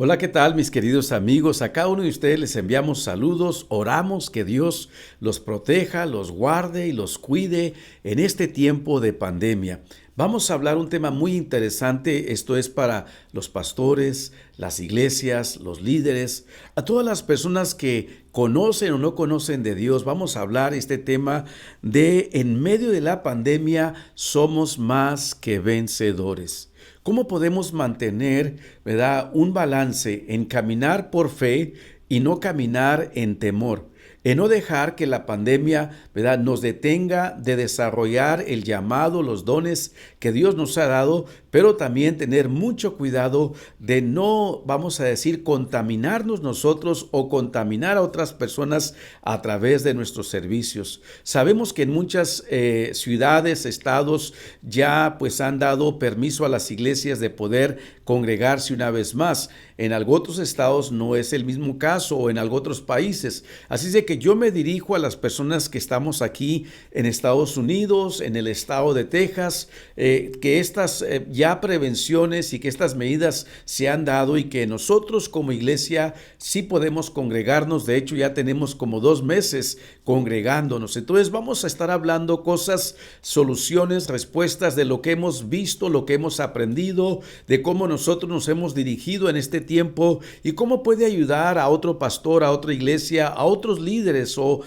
Hola, ¿qué tal, mis queridos amigos? A cada uno de ustedes les enviamos saludos, oramos que Dios los proteja, los guarde y los cuide en este tiempo de pandemia. Vamos a hablar un tema muy interesante, esto es para los pastores, las iglesias, los líderes, a todas las personas que conocen o no conocen de Dios. Vamos a hablar este tema de en medio de la pandemia somos más que vencedores. ¿Cómo podemos mantener, verdad, un balance en caminar por fe y no caminar en temor? En no dejar que la pandemia, ¿verdad?, nos detenga de desarrollar el llamado, los dones que Dios nos ha dado, pero también tener mucho cuidado de no, vamos a decir, contaminarnos nosotros o contaminar a otras personas a través de nuestros servicios. Sabemos que en muchas ciudades, estados, ya pues han dado permiso a las iglesias de poder congregarse una vez más. En algunos otros estados no es el mismo caso o en algunos otros países. Así es de que yo me dirijo a las personas que estamos aquí en Estados Unidos, en el estado de Texas, que estas ya prevenciones y que estas medidas se han dado y que nosotros como iglesia sí podemos congregarnos. De hecho, ya tenemos como 2 meses congregándonos. Entonces vamos a estar hablando cosas, soluciones, respuestas de lo que hemos visto, lo que hemos aprendido, de cómo nosotros nos hemos dirigido en este tiempo y cómo puede ayudar a otro pastor, a otra iglesia, a otros líderes o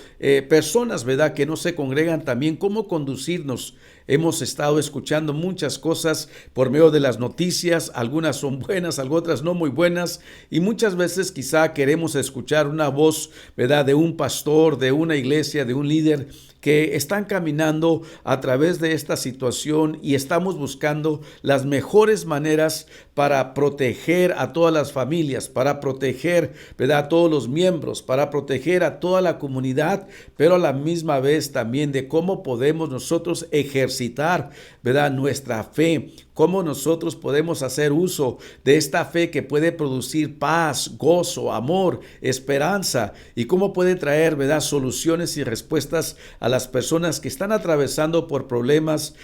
personas, ¿verdad?, que no se congregan también, cómo conducirnos. Hemos estado escuchando muchas cosas por medio de las noticias, algunas son buenas, otras no muy buenas, y muchas veces quizá queremos escuchar una voz, ¿verdad?, de un pastor, de una iglesia, de un líder que están caminando a través de esta situación y estamos buscando las mejores maneras para proteger a todas las familias, para proteger, ¿verdad?, a todos los miembros, para proteger a toda la comunidad, pero a la misma vez también de cómo podemos nosotros ejercitar, ¿verdad?, nuestra fe, cómo nosotros podemos hacer uso de esta fe que puede producir paz, gozo, amor, esperanza y cómo puede traer, ¿verdad?, soluciones y respuestas a las personas que están atravesando por problemas,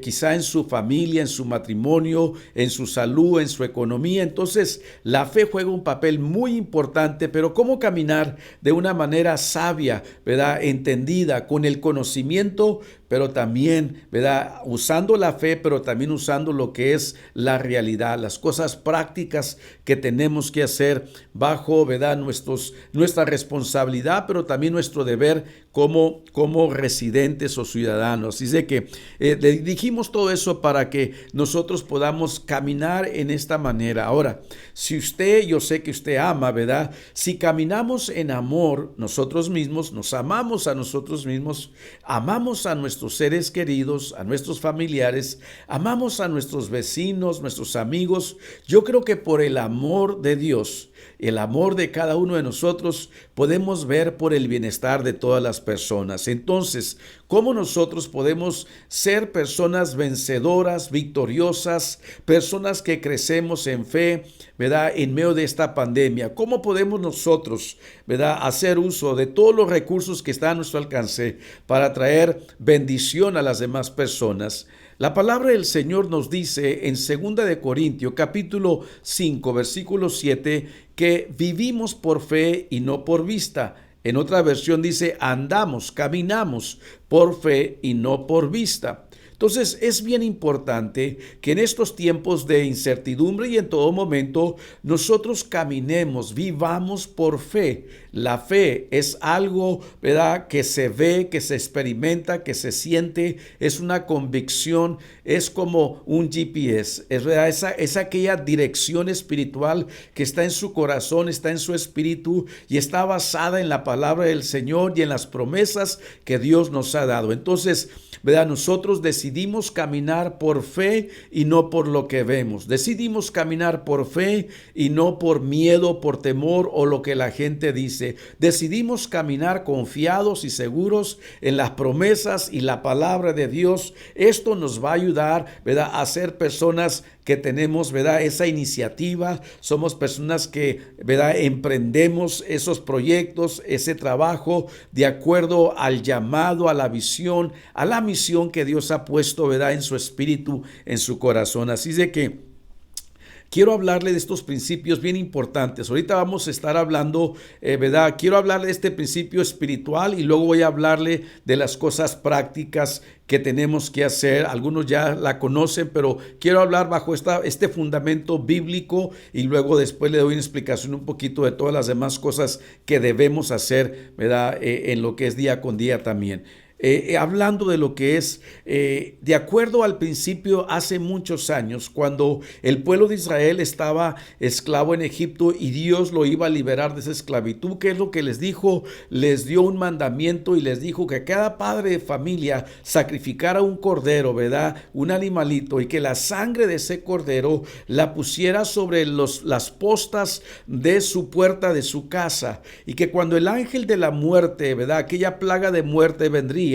quizá en su familia, en su matrimonio, en su salud, en su economía. Entonces, la fe juega un papel muy importante, pero cómo caminar de una manera sabia, ¿verdad?, entendida, con el conocimiento, pero también, ¿verdad?, usando la fe, pero también usando lo que es la realidad, las cosas prácticas que tenemos que hacer bajo, ¿verdad?, nuestra responsabilidad, pero también nuestro deber como residentes o ciudadanos. Así de que dijimos todo eso para que nosotros podamos caminar en esta manera. Ahora, si usted, yo sé que usted ama, ¿verdad? Si caminamos en amor nosotros mismos, nos amamos a nosotros mismos, amamos a nuestros seres queridos, a nuestros familiares, amamos a nuestros vecinos, nuestros amigos. Yo creo que por el amor de Dios, el amor de cada uno de nosotros, podemos ver por el bienestar de todas las personas. Entonces, ¿cómo nosotros podemos ser personas vencedoras, victoriosas, personas que crecemos en fe, ¿verdad?, en medio de esta pandemia? ¿Cómo podemos nosotros, ¿verdad?, hacer uso de todos los recursos que están a nuestro alcance para traer bendición a las demás personas? La palabra del Señor nos dice en 2 de Corintios, capítulo 5, versículo 7, que vivimos por fe y no por vista. En otra versión dice, andamos, caminamos por fe y no por vista. Entonces es bien importante que en estos tiempos de incertidumbre y en todo momento nosotros caminemos, vivamos por fe. La fe es algo, ¿verdad?, que se ve, que se experimenta, que se siente, es una convicción, es como un GPS, es verdad, es aquella dirección espiritual que está en su corazón, está en su espíritu y está basada en la palabra del Señor y en las promesas que Dios nos ha dado. Entonces, ¿verdad?, nosotros decidimos caminar por fe y no por lo que vemos. Decidimos caminar por fe y no por miedo, por temor o lo que la gente dice. Decidimos caminar confiados y seguros en las promesas y la palabra de Dios. Esto nos va a ayudar, ¿verdad?, a ser personas que tenemos, ¿verdad?, esa iniciativa. Somos personas que, ¿verdad?, emprendemos esos proyectos, ese trabajo de acuerdo al llamado, a la visión, a la misión que Dios ha puesto, ¿verdad?, en su espíritu, en su corazón. Así de que quiero hablarle de estos principios bien importantes. Ahorita vamos a estar hablando, ¿verdad? Quiero hablarle de este principio espiritual y luego voy a hablarle de las cosas prácticas que tenemos que hacer. Algunos ya la conocen, pero quiero hablar bajo este fundamento bíblico y luego después le doy una explicación un poquito de todas las demás cosas que debemos hacer, ¿verdad? En lo que es día con día también. Hablando de lo que es, de acuerdo al principio hace muchos años, cuando el pueblo de Israel estaba esclavo en Egipto y Dios lo iba a liberar de esa esclavitud, ¿qué es lo que les dijo? Les dio un mandamiento y les dijo que cada padre de familia sacrificara un cordero, ¿verdad? Un animalito, y que la sangre de ese cordero la pusiera sobre las postas de su puerta de su casa, y que cuando el ángel de la muerte, ¿verdad? Aquella plaga de muerte vendría,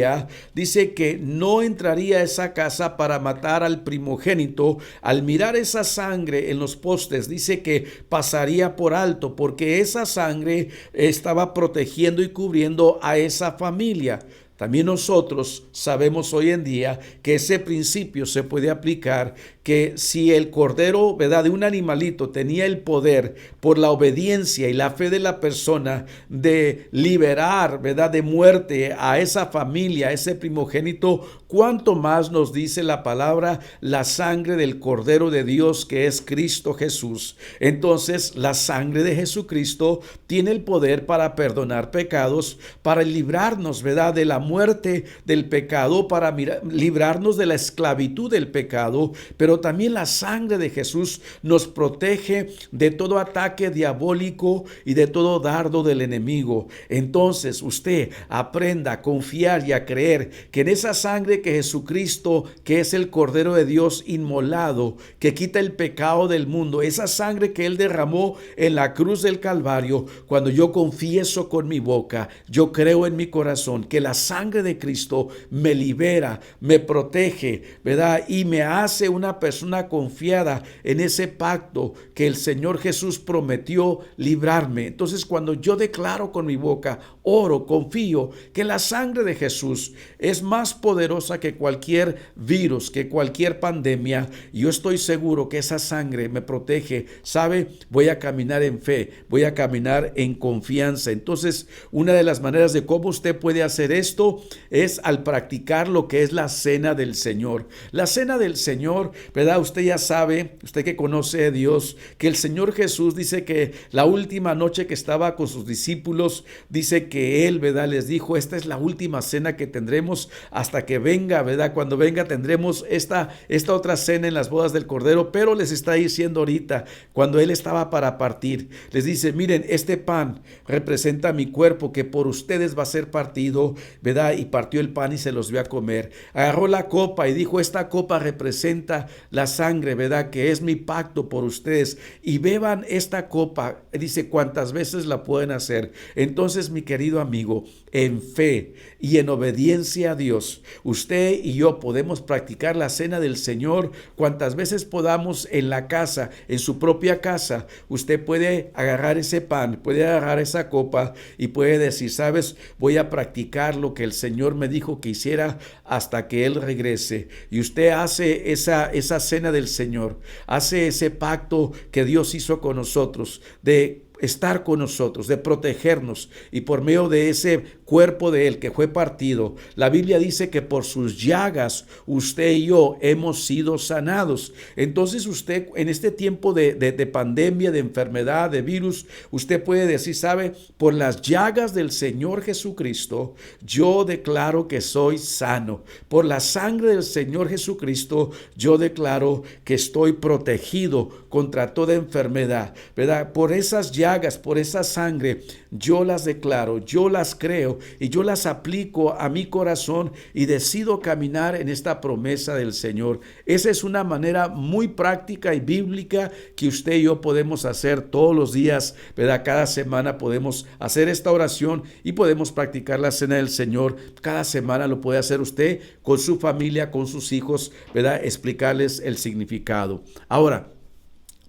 dice que no entraría a esa casa para matar al primogénito. Al mirar esa sangre en los postes, dice que pasaría por alto, porque esa sangre estaba protegiendo y cubriendo a esa familia. También nosotros sabemos hoy en día que ese principio se puede aplicar, que si el cordero, ¿verdad?, de un animalito tenía el poder por la obediencia y la fe de la persona de liberar, ¿verdad?, de muerte a esa familia, a ese primogénito, cuánto más nos dice la palabra, la sangre del Cordero de Dios, que es Cristo Jesús. Entonces, la sangre de Jesucristo tiene el poder para perdonar pecados, para librarnos, ¿verdad?, de la muerte del pecado, para librarnos de la esclavitud del pecado, pero también la sangre de Jesús nos protege de todo ataque diabólico y de todo dardo del enemigo. Entonces usted aprenda a confiar y a creer que en esa sangre que Jesucristo, que es el Cordero de Dios inmolado, que quita el pecado del mundo, esa sangre que Él derramó en la cruz del Calvario, cuando yo confieso con mi boca, yo creo en mi corazón que la sangre de Cristo me libera, me protege, ¿verdad? Y me hace una persona confiada en ese pacto que el Señor Jesús prometió librarme. Entonces, cuando yo declaro con mi boca, oro, confío que la sangre de Jesús es más poderosa que cualquier virus, que cualquier pandemia, yo estoy seguro que esa sangre me protege. ¿Sabe? Voy a caminar en fe, voy a caminar en confianza. Entonces, una de las maneras de cómo usted puede hacer esto es al practicar lo que es la cena del Señor. La cena del Señor, ¿verdad? Usted ya sabe, usted que conoce a Dios, que el Señor Jesús dice que la última noche que estaba con sus discípulos, dice que Él, ¿verdad?, les dijo, esta es la última cena que tendremos hasta que venga, ¿verdad? Cuando venga tendremos esta otra cena en las bodas del Cordero, pero les está diciendo ahorita, cuando Él estaba para partir, les dice, miren, este pan representa mi cuerpo que por ustedes va a ser partido, ¿verdad? Y partió el pan y se los dio a comer. Agarró la copa y dijo, esta copa representa la sangre, ¿verdad?, que es mi pacto por ustedes, y beban esta copa, dice, cuantas veces la pueden hacer. Entonces, mi querido amigo, en fe y en obediencia a Dios, usted y yo podemos practicar la cena del Señor cuantas veces podamos en la casa, en su propia casa. Usted puede agarrar ese pan, puede agarrar esa copa y puede decir, sabes, voy a practicar lo que el Señor me dijo que hiciera hasta que Él regrese. Y usted hace esa cena del Señor, hace ese pacto que Dios hizo con nosotros, de estar con nosotros, de protegernos, y por medio de ese cuerpo de Él que fue partido, la Biblia dice que por sus llagas usted y yo hemos sido sanados. Entonces usted en este tiempo de pandemia, de enfermedad, de virus, usted puede decir, sabe, por las llagas del Señor Jesucristo, yo declaro que soy sano. Por la sangre del Señor Jesucristo, yo declaro que estoy protegido contra toda enfermedad, ¿verdad? Por esas llagas, por esa sangre, yo las declaro, yo las creo y yo las aplico a mi corazón y decido caminar en esta promesa del Señor. Esa es una manera muy práctica y bíblica que usted y yo podemos hacer todos los días, ¿verdad? Cada semana podemos hacer esta oración y podemos practicar la cena del Señor. Cada semana lo puede hacer usted con su familia, con sus hijos, ¿verdad? Explicarles el significado. Ahora,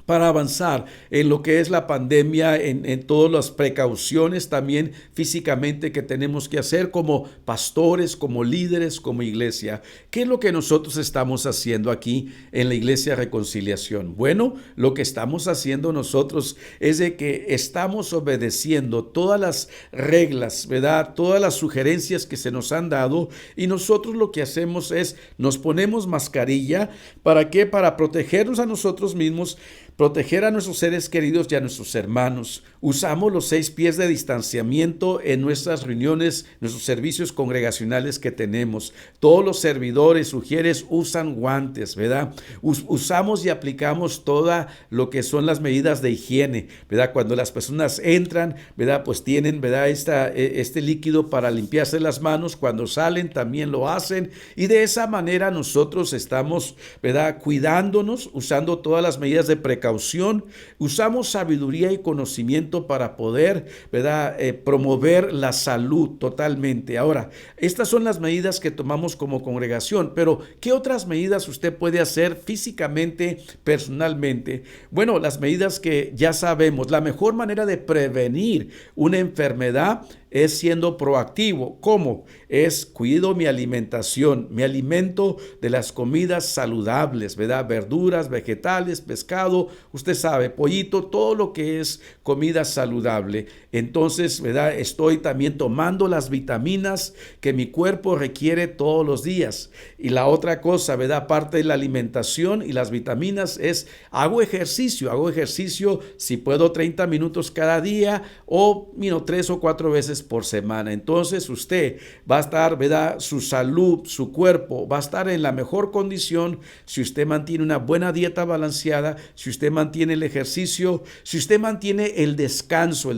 para avanzar en lo que es la pandemia, en todas las precauciones también físicamente que tenemos que hacer como pastores, como líderes, como iglesia. ¿Qué es lo que nosotros estamos haciendo aquí en la Iglesia Reconciliación? Bueno, lo que estamos haciendo nosotros es de que estamos obedeciendo todas las reglas, ¿verdad? Todas las sugerencias que se nos han dado, y nosotros lo que hacemos es nos ponemos mascarilla. ¿Para qué? Para protegernos a nosotros mismos, proteger a nuestros seres queridos y a nuestros hermanos. Usamos los 6 pies de distanciamiento en nuestras reuniones, nuestros servicios congregacionales que tenemos. Todos los servidores, sugieres, usan guantes, ¿verdad? Usamos y aplicamos toda lo que son las medidas de higiene, ¿verdad? Cuando las personas entran, ¿verdad? Pues tienen, ¿verdad? Este líquido para limpiarse las manos. Cuando salen también lo hacen, y de esa manera nosotros estamos, ¿verdad? Cuidándonos, usando todas las medidas de precaución. Usamos sabiduría y conocimiento para poder, ¿verdad? Promover la salud totalmente. Ahora, estas son las medidas que tomamos como congregación, pero ¿qué otras medidas usted puede hacer físicamente, personalmente? Bueno, las medidas que ya sabemos. La mejor manera de prevenir una enfermedad es siendo proactivo. ¿Cómo? Cuido mi alimentación, me alimento de las comidas saludables, ¿verdad? Verduras, vegetales, pescado, usted sabe, pollito, todo lo que es comida saludable. Entonces, ¿verdad? Estoy también tomando las vitaminas que mi cuerpo requiere todos los días. Y la otra cosa, ¿verdad? Aparte de la alimentación y las vitaminas, hago ejercicio, si puedo 30 minutos cada día, o 3 o 4 veces por semana. Entonces usted va a estar, ¿verdad? Su salud, su cuerpo va a estar en la mejor condición si usted mantiene una buena dieta balanceada, si usted mantiene el ejercicio, si usted mantiene el descanso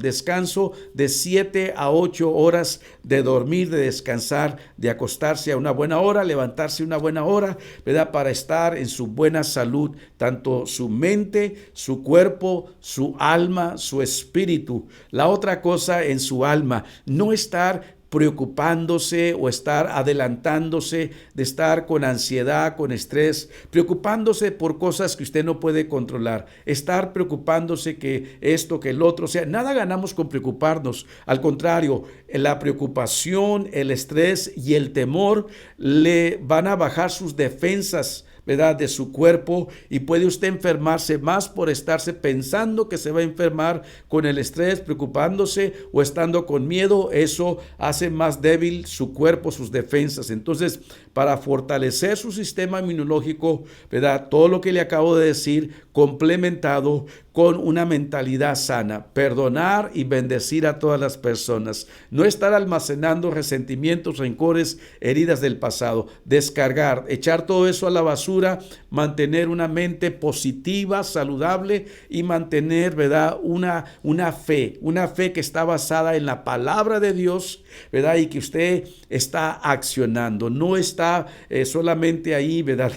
de 7 a 8 horas de dormir, de descansar, de acostarse a una buena hora, levantarse a una buena hora, ¿verdad? Para estar en su buena salud, tanto su mente, su cuerpo, su alma, su espíritu. La otra cosa, en su alma, no estar preocupándose o estar adelantándose, de estar con ansiedad, con estrés, preocupándose por cosas que usted no puede controlar, estar preocupándose que esto, que el otro. O sea, nada ganamos con preocuparnos. Al contrario, la preocupación, el estrés y el temor le van a bajar sus defensas, ¿verdad? De su cuerpo, y puede usted enfermarse más por estarse pensando que se va a enfermar con el estrés, preocupándose o estando con miedo. Eso hace más débil su cuerpo, sus defensas. Entonces, para fortalecer su sistema inmunológico, ¿verdad? Todo lo que le acabo de decir, complementado con una mentalidad sana, perdonar y bendecir a todas las personas, no estar almacenando resentimientos, rencores, heridas del pasado, descargar, echar todo eso a la basura, mantener una mente positiva, saludable, y mantener, ¿verdad? Una fe que está basada en la palabra de Dios, ¿verdad? Y que usted está accionando, no está solamente ahí, ¿verdad?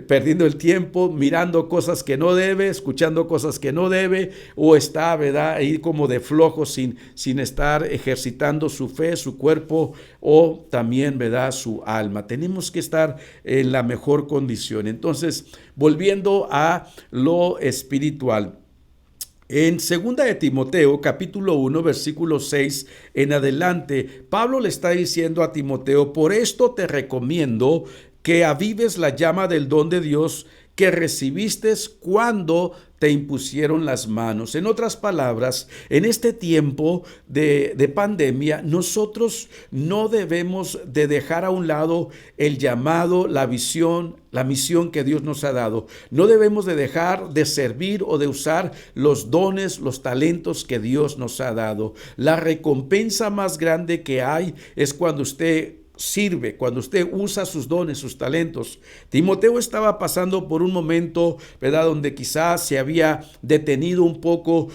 Perdiendo el tiempo, mirando cosas que no debe, escuchando cosas que no debe, o está, ¿verdad? Ahí como de flojo, sin estar ejercitando su fe, su cuerpo, o también, ¿verdad? Su alma. Tenemos que estar en la mejor condición. Entonces, volviendo a lo espiritual, en 2 de Timoteo, capítulo 1, versículo 6 en adelante, Pablo le está diciendo a Timoteo: por esto te recomiendo que avives la llama del don de Dios que recibiste cuando te impusieron las manos. En otras palabras, en este tiempo de pandemia, nosotros no debemos de dejar a un lado el llamado, la visión, la misión que Dios nos ha dado. No debemos de dejar de servir o de usar los dones, los talentos que Dios nos ha dado. La recompensa más grande que hay es cuando usted sirve, cuando usted usa sus dones, sus talentos. Timoteo estaba pasando por un momento, ¿verdad?, donde quizás se había detenido un poco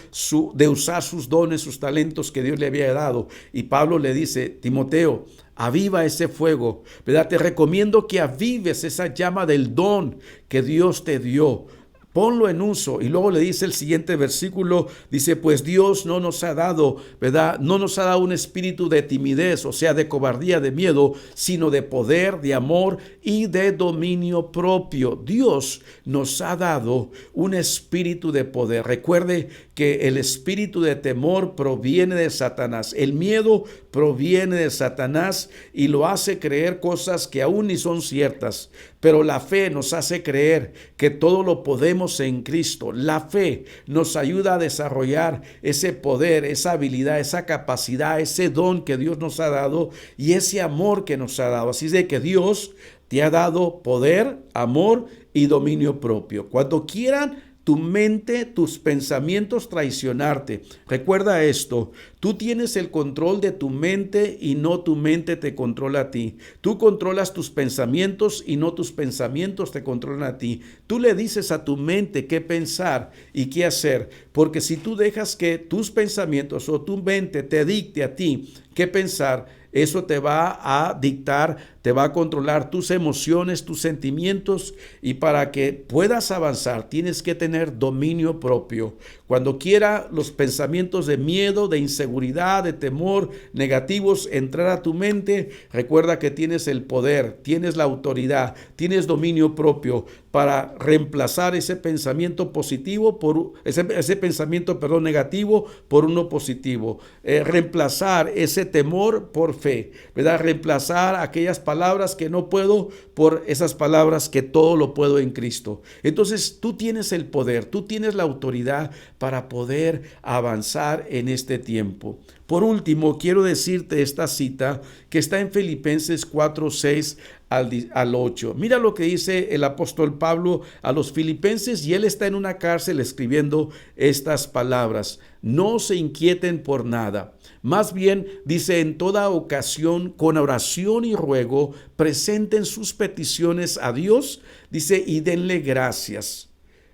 de usar sus dones, sus talentos que Dios le había dado. Y Pablo le dice: Timoteo, aviva ese fuego, ¿verdad? Te recomiendo que avives esa llama del don que Dios te dio. Ponlo en uso. Y luego le dice el siguiente versículo, dice, pues Dios no nos ha dado, ¿verdad? No nos ha dado un espíritu de timidez, o sea, de cobardía, de miedo, sino de poder, de amor y de dominio propio. Dios nos ha dado un espíritu de poder. Recuerde que el espíritu de temor proviene de Satanás. El miedo proviene de Satanás y lo hace creer cosas que aún ni son ciertas. Pero la fe nos hace creer que todo lo podemos en Cristo. La fe nos ayuda a desarrollar ese poder, esa habilidad, esa capacidad, ese don que Dios nos ha dado y ese amor que nos ha dado. Así de que Dios te ha dado poder, amor y dominio propio. Cuando quieran tu mente, tus pensamientos traicionarte. Recuerda esto, tú tienes el control de tu mente y no tu mente te controla a ti. Tú controlas tus pensamientos y no tus pensamientos te controlan a ti. Tú le dices a tu mente qué pensar y qué hacer, porque si tú dejas que tus pensamientos o tu mente te dicte a ti qué pensar, eso te va a dictar, te va a controlar tus emociones, tus sentimientos, y para que puedas avanzar tienes que tener dominio propio. Cuando quiera los pensamientos de miedo, de inseguridad, de temor, negativos entrar a tu mente, recuerda que tienes el poder, tienes la autoridad, tienes dominio propio para reemplazar ese pensamiento positivo por ese pensamiento, negativo por uno positivo. Reemplazar ese temor por fe, ¿verdad? Reemplazar aquellas palabras que no puedo por esas palabras que todo lo puedo en Cristo. Entonces tú tienes el poder, tú tienes la autoridad para poder avanzar en este tiempo. Por último, quiero decirte esta cita que está en Filipenses 4:6 al 8. Mira lo que dice el apóstol Pablo a los filipenses, y él está en una cárcel escribiendo estas palabras. No se inquieten por nada. Más bien, dice, en toda ocasión, con oración y ruego, presenten sus peticiones a Dios, dice, y denle gracias.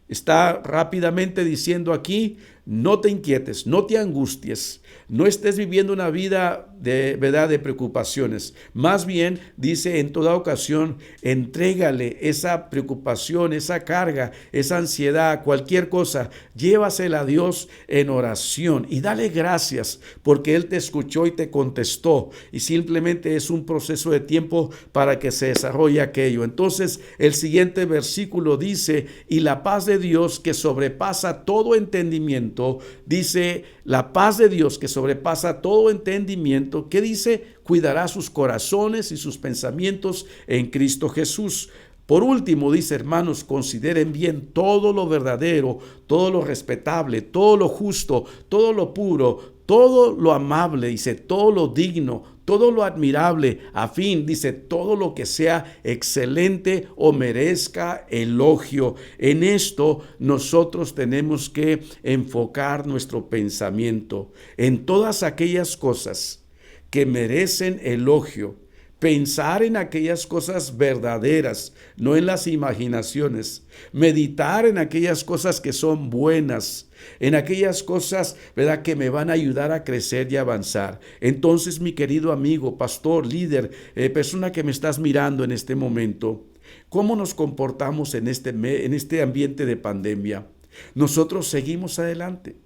Está rápidamente diciendo aquí, no te inquietes, no te angusties, no estés viviendo una vida de verdad de preocupaciones. Más bien, dice, en toda ocasión, entrégale esa preocupación, esa carga, esa ansiedad, cualquier cosa, llévasela a Dios en oración y dale gracias porque Él te escuchó y te contestó, y simplemente es un proceso de tiempo para que se desarrolle aquello. Entonces, el siguiente versículo dice, y la paz de Dios que sobrepasa todo entendimiento, dice, la paz de Dios que sobrepasa todo entendimiento, ¿qué dice? Cuidará sus corazones y sus pensamientos en Cristo Jesús. Por último, dice, hermanos, consideren bien todo lo verdadero, todo lo respetable, todo lo justo, todo lo puro, todo lo amable, dice, todo lo digno, todo lo admirable, a fin, dice, todo lo que sea excelente o merezca elogio. En esto nosotros tenemos que enfocar nuestro pensamiento en todas aquellas cosas que merecen elogio. Pensar en aquellas cosas verdaderas, no en las imaginaciones. Meditar en aquellas cosas que son buenas, en aquellas cosas, ¿verdad?, que me van a ayudar a crecer y avanzar. Entonces, mi querido amigo, pastor, líder, persona que me estás mirando en este momento, ¿cómo nos comportamos en este ambiente de pandemia? Nosotros seguimos adelante,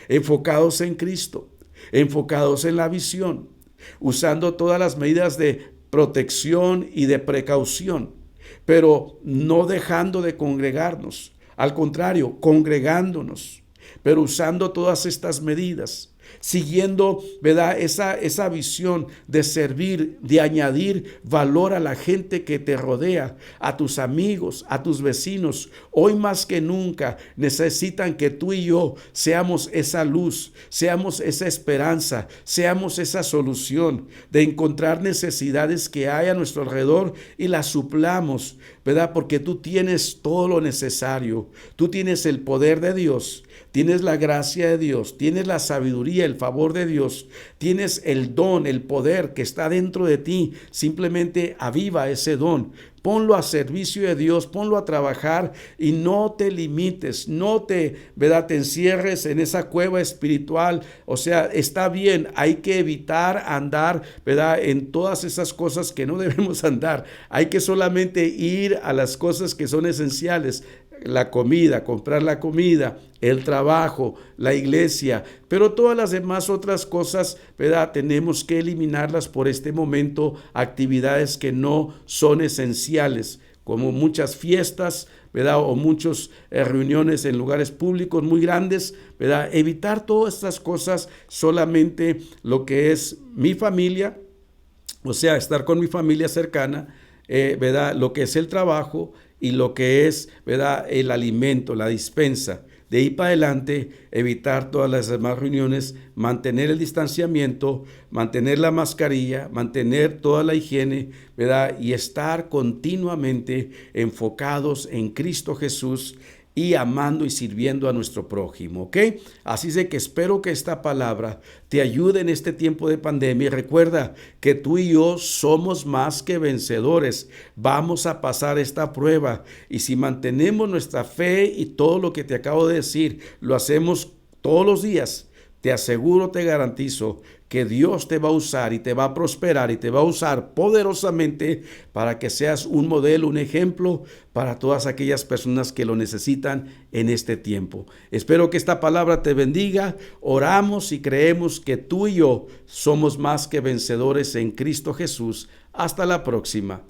enfocados en Cristo, enfocados en la visión, usando todas las medidas de protección y de precaución, pero no dejando de congregarnos, al contrario, congregándonos, pero usando todas estas medidas, siguiendo, ¿verdad?, esa visión de servir, de añadir valor a la gente que te rodea, a tus amigos, a tus vecinos. Hoy más que nunca necesitan que tú y yo seamos esa luz, seamos esa esperanza, seamos esa solución de encontrar necesidades que hay a nuestro alrededor y las suplamos, ¿verdad? Porque tú tienes todo lo necesario, tú tienes el poder de Dios, tienes la gracia de Dios, tienes la sabiduría, el favor de Dios, tienes el don, el poder que está dentro de ti. Simplemente aviva ese don. Ponlo a servicio de Dios, ponlo a trabajar y no te limites, ¿verdad?, te encierres en esa cueva espiritual. O sea, está bien, hay que evitar andar, ¿verdad?, en todas esas cosas que no debemos andar. Hay que solamente ir a las cosas que son esenciales. la comida, comprar la comida, el trabajo, la iglesia, pero todas las demás otras cosas, ¿verdad? Tenemos que eliminarlas por este momento, actividades que no son esenciales, como muchas fiestas, ¿verdad? O muchas reuniones en lugares públicos muy grandes, ¿verdad? Evitar todas estas cosas, solamente lo que es mi familia, o sea, estar con mi familia cercana, ¿verdad? Lo que es el trabajo y lo que es, ¿verdad? El alimento, la dispensa. De ahí para adelante, evitar todas las demás reuniones, mantener el distanciamiento, mantener la mascarilla, mantener toda la higiene, ¿verdad? Y estar continuamente enfocados en Cristo Jesús y amando y sirviendo a nuestro prójimo, ¿ok? Así es de que espero que esta palabra te ayude en este tiempo de pandemia. Y recuerda que tú y yo somos más que vencedores. Vamos a pasar esta prueba y si mantenemos nuestra fe y todo lo que te acabo de decir, lo hacemos todos los días, te aseguro, te garantizo que Dios te va a usar y te va a prosperar y te va a usar poderosamente para que seas un modelo, un ejemplo para todas aquellas personas que lo necesitan en este tiempo. Espero que esta palabra te bendiga. Oramos y creemos que tú y yo somos más que vencedores en Cristo Jesús. Hasta la próxima.